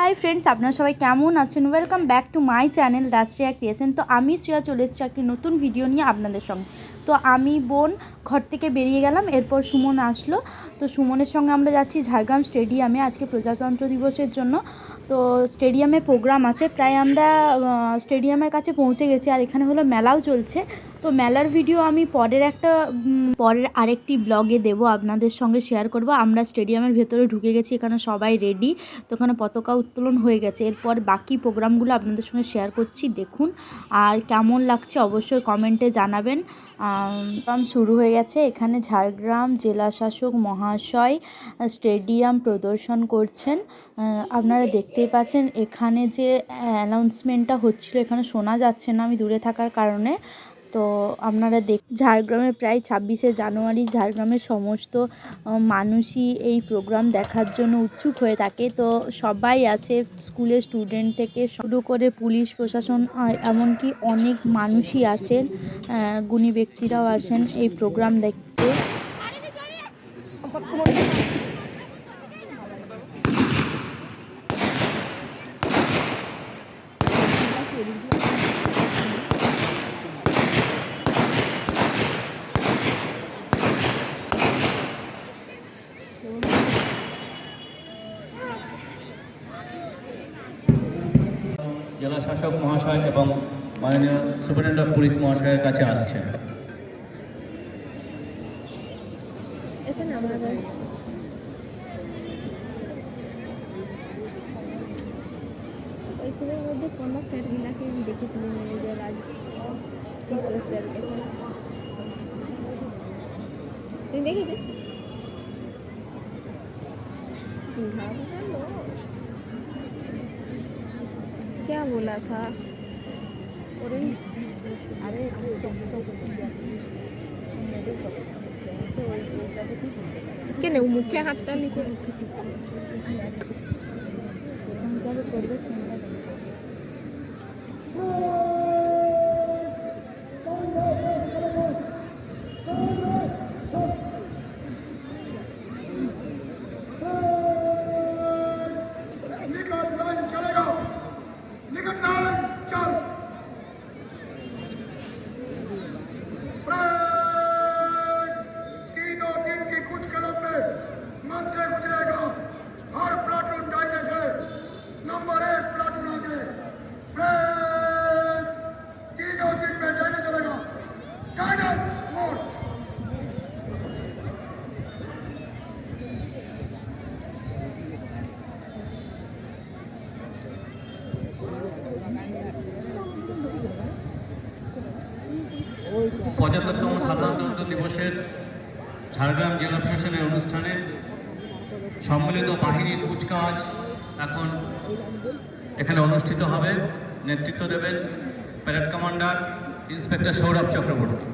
Hi friends, আপনারা সবাই কেমন আছেন? Welcome back to my channel Dashreya creation. তো আমি শ্রেয়া চলে এসেছি একটি নতুন ভিডিও নিয়ে আপনাদের সঙ্গে। তো আমি বোন ঘর থেকে বেরিয়ে গেলাম, এরপর সুমন আসলো। তো সুমনের সঙ্গে আমরা যাচ্ছি ঝাড়গ্রাম স্টেডিয়ামে আজকে প্রজাতন্ত্র দিবসের জন্য। তো স্টেডিয়ামে প্রোগ্রাম আছে, প্রায় আমরা স্টেডিয়ামের কাছে পৌঁছে গেছি। আর এখানে হলো মেলাও চলছে। তো মেলার ভিডিও আমি পরের আরেকটি ব্লগে দেবো, আপনাদের সঙ্গে শেয়ার করব। আমরা স্টেডিয়ামের ভেতরে ঢুকে গেছি, এখানে সবাই রেডি। তো এখানে পতাকা উত্তোলন হয়ে গেছে, এরপর বাকি প্রোগ্রামগুলো আপনাদের সঙ্গে শেয়ার করছি, দেখুন। আর কেমন লাগছে অবশ্যই কমেন্টে জানাবেন। শুরু হয়ে গেছে, এখানে ঝাড়গ্রাম জেলা শাসক মহাশয় স্টেডিয়াম প্রদর্শন করছেন। আপনারা দেখতেই পাচ্ছেন এখানে যে অ্যানাউন্সমেন্টটা হচ্ছিল, এখানে শোনা যাচ্ছে না আমি দূরে থাকার কারণে। তো আপনারা ঝাড়গ্রামে প্রায় 26শে জানুয়ারি ঝাড়গ্রামের সমস্ত মানুষই এই প্রোগ্রাম দেখার জন্য উৎসুক হয়ে থাকে। তো সবাই আসে, স্কুলের স্টুডেন্ট থেকে শুরু করে পুলিশ প্রশাসন, এমনকি অনেক মানুষই আসেন, গুণী ব্যক্তিরাও আসেন এই প্রোগ্রাম দেখতে। জেলা শাসক মহাশয় এবং মাননীয় সুপারিনটেন্ডেন্ট অফ পুলিশ মহাশয়ের কাছে আসছে। ওইগুলোর মধ্যে কোনটা স্যারগুলাকে আমি দেখেছিলাম, যে রাজ কিশোর স্যারকে ছাড়া। তুই দেখেছি क्या बोला था? अरे কেন মুখে হাতটা নিচে পঁচাত্তরতম সাধারণতন্ত্র দিবসের ঝাড়গ্রাম জেলা প্রশাসনের অনুষ্ঠানে সম্মিলিত বাহিনীর কুচকাওয়াজ এখন এখানে অনুষ্ঠিত হবে। নেতৃত্ব দেবেন parade commander inspector Sourav Chakraborty.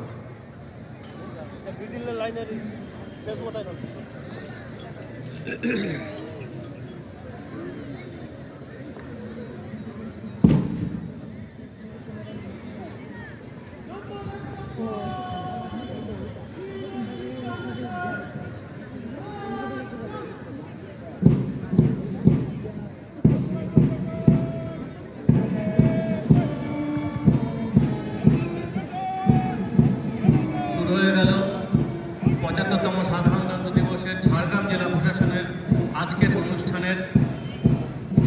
শুরু হয়ে গেল 75তম সাধারণতন্ত্র দিবসের ঝাড়গ্রাম জেলা প্রশাসনের আজকের অনুষ্ঠানের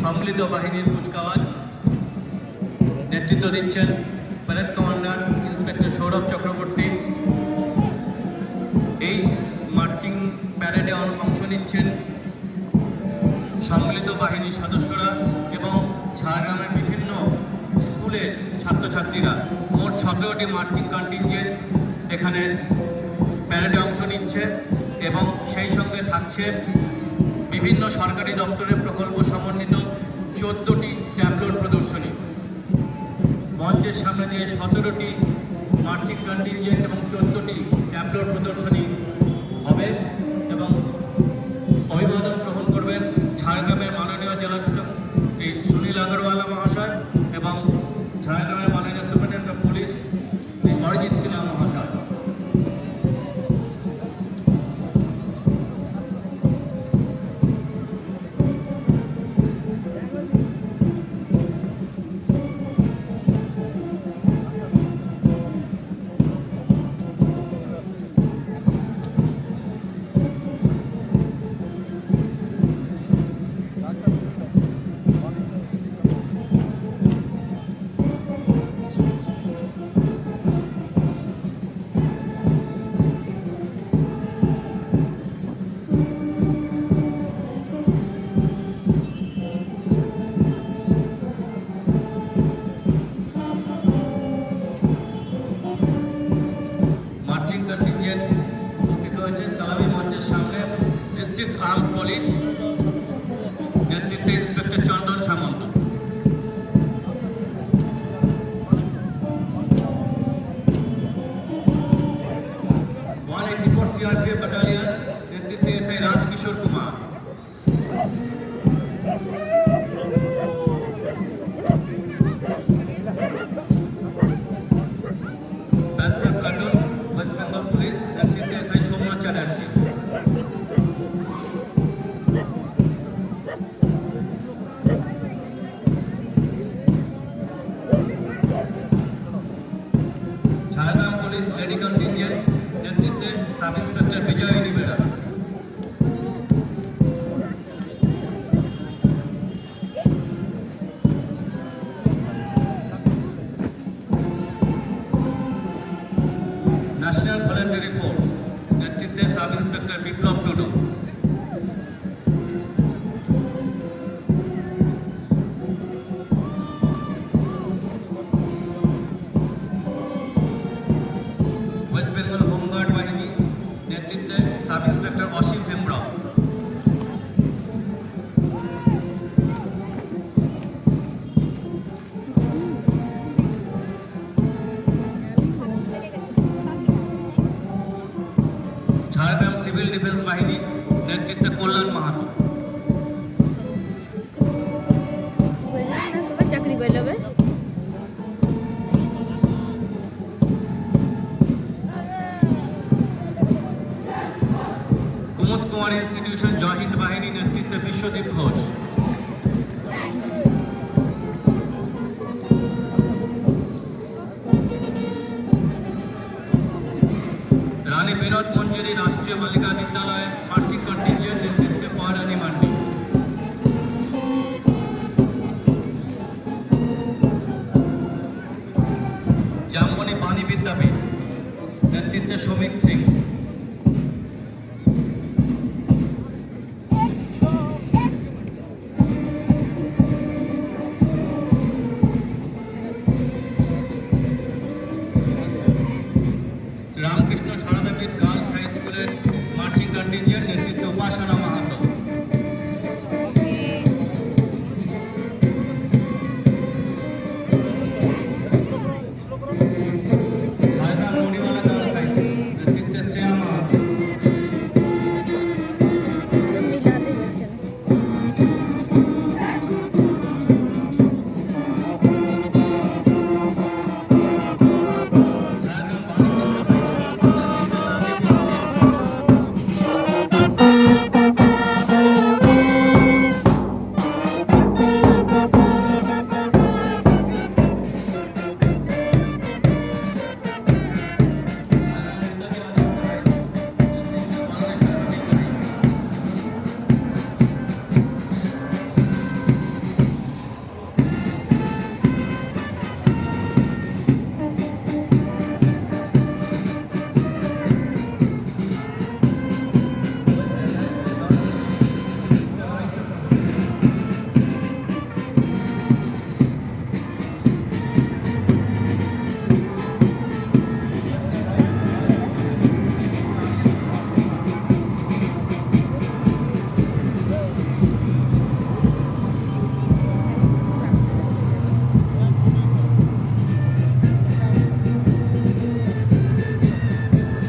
সম্মিলিত বাহিনীর কুচকাওয়াজ। নেতৃত্ব দিচ্ছেন parade commander inspector Sourav Chakraborty. এই মার্চিং প্যারেডে অংশ নিচ্ছেন সম্মিলিত বাহিনীর সদস্যরা এবং ঝাড়গ্রামের বিভিন্ন স্কুলের ছাত্রছাত্রীরা। মোট 17টি মার্চিং কন্টিনজেন্ট এখানে প্যারেডে অংশ নিচ্ছে এবং সেই সঙ্গে থাকছে বিভিন্ন সরকারি দপ্তরের প্রকল্প সমন্বিত 14টি ট্যাবলোড প্রদর্শনী। মঞ্চের সামনে দিয়ে 17টি মার্চিং কন্টিনজেন্ট এবং 14টি ট্যাবলোড প্রদর্শনী হবে এবং অভিবাদন গ্রহণ করবেন ঝাড়গ্রামের মাননীয় জেলা শাসক শ্রী সুনীল আগরওয়ালা মহাশয় এবং ঝাড়গ্রামের মাননীয় superintendent of police Shri Arijit Sinha মহাশয়। ইন্টারসেপ্টরি ফোর্স নেতৃত্বে সাব ইন্সপেক্টর বিপ্লব টুডু। ওয়েস্ট বেঙ্গল হোমগার্ড বাহিনী নেতৃত্বে সাব ইন্সপেক্টর অসীম হেমব্রম। ঝাড়গ্রাম সিভিল ডিফেন্স বাহিনী নেতৃত্বে কল্যাণ মাহাতো। বললাম না তোমার চাকরি পেলবে। কুমুদ কুমার ইনস্টিটিউশন জয়হিন্দ বাহিনী নেতৃত্বে বিশ্বদীপ ঘোষ। রানী বিনোদ মঞ্জুরি রাষ্ট্রীয় বালিকা বিদ্যালয় মার্চিং কন্টিনজেন্ট নেতৃত্বে পয়রানী মান্ডি। জামবনি বাণী বিদ্যাপীঠ নেতৃত্বে সুমিত সিং। রামকৃষ্ণ সারদাপীঠ গার্লস হাই স্কুলের মার্চিং কন্টিনজেন্ট নেতৃত্বে Upasana Mahato. Jhargram Manimala Girls High School নেতৃত্বে শ্রেয়া মাহাতো। মিলাতে হচ্ছে না।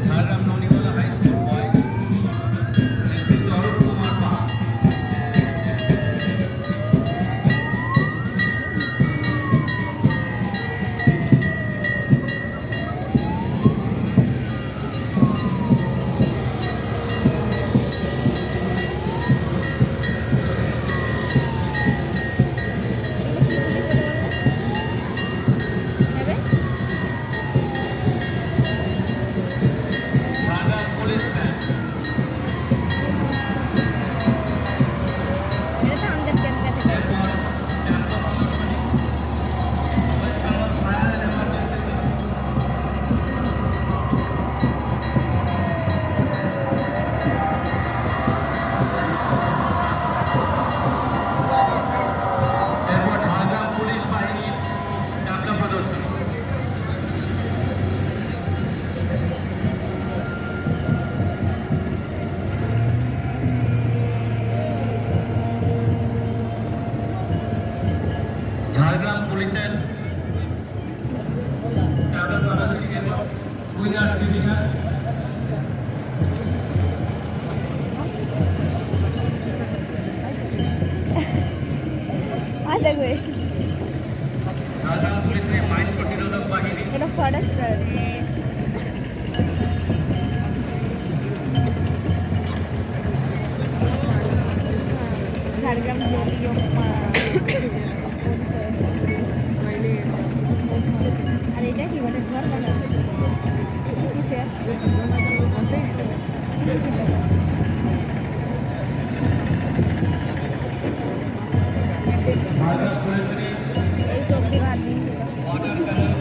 Jhargram Manimala High School boys নেতৃত্বে অরূপ কুমার পাল। নেবে? ঝাড়গ্রাম পুলিশ ব্যান্ড এটা তো আমাদের ক্যাম্পে থেকে। এরপর টেম্পো প্রদর্শনী West Bengal fire and emergency এরপর ঝাড়গ্রাম পুলিশ বাহিনীর যাত্রা প্রদর্শনী। ঝাড়গ্রাম পুলিশের যাত্রা প্রদর্শনী এবং উইনার্স ডিভিশন। আর দেখবে ঝাড়গ্রাম পুলিশের মাইন প্রতিরোধক বাহিনী। এটা ফরেস্টার। ঝাড়গ্রাম জলীয় আর এটা কি মানে ঘর বানাবে কিসের? ঝাড়গ্রাম পুলিশের এই সবজি ভাত দিন ওয়াটার ক্যানন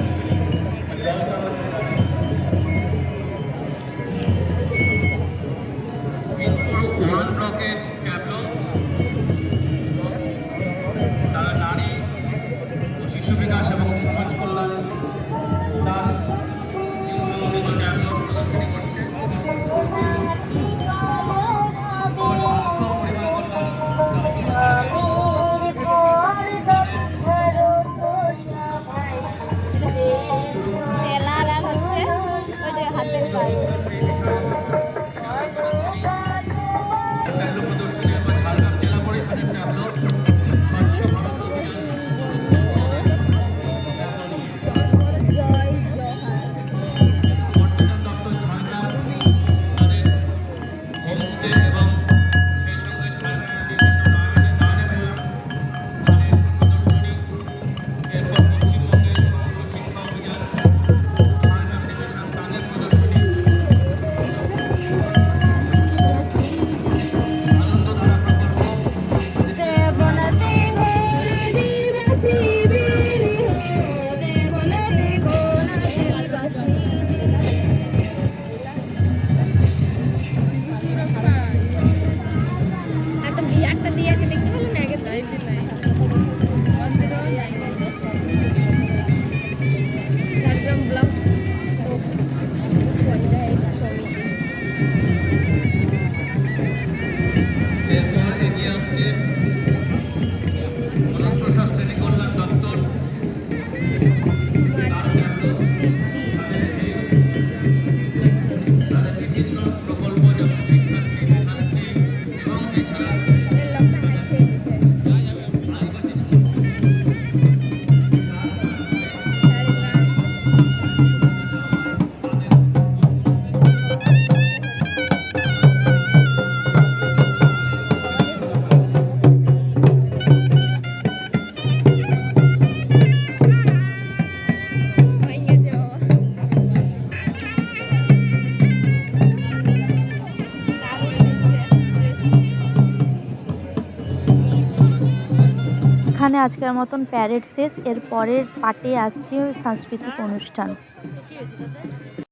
আজকের মতন প্যারেড শেষ। এর পরের পার্টে আসছে সাংস্কৃতিক অনুষ্ঠান।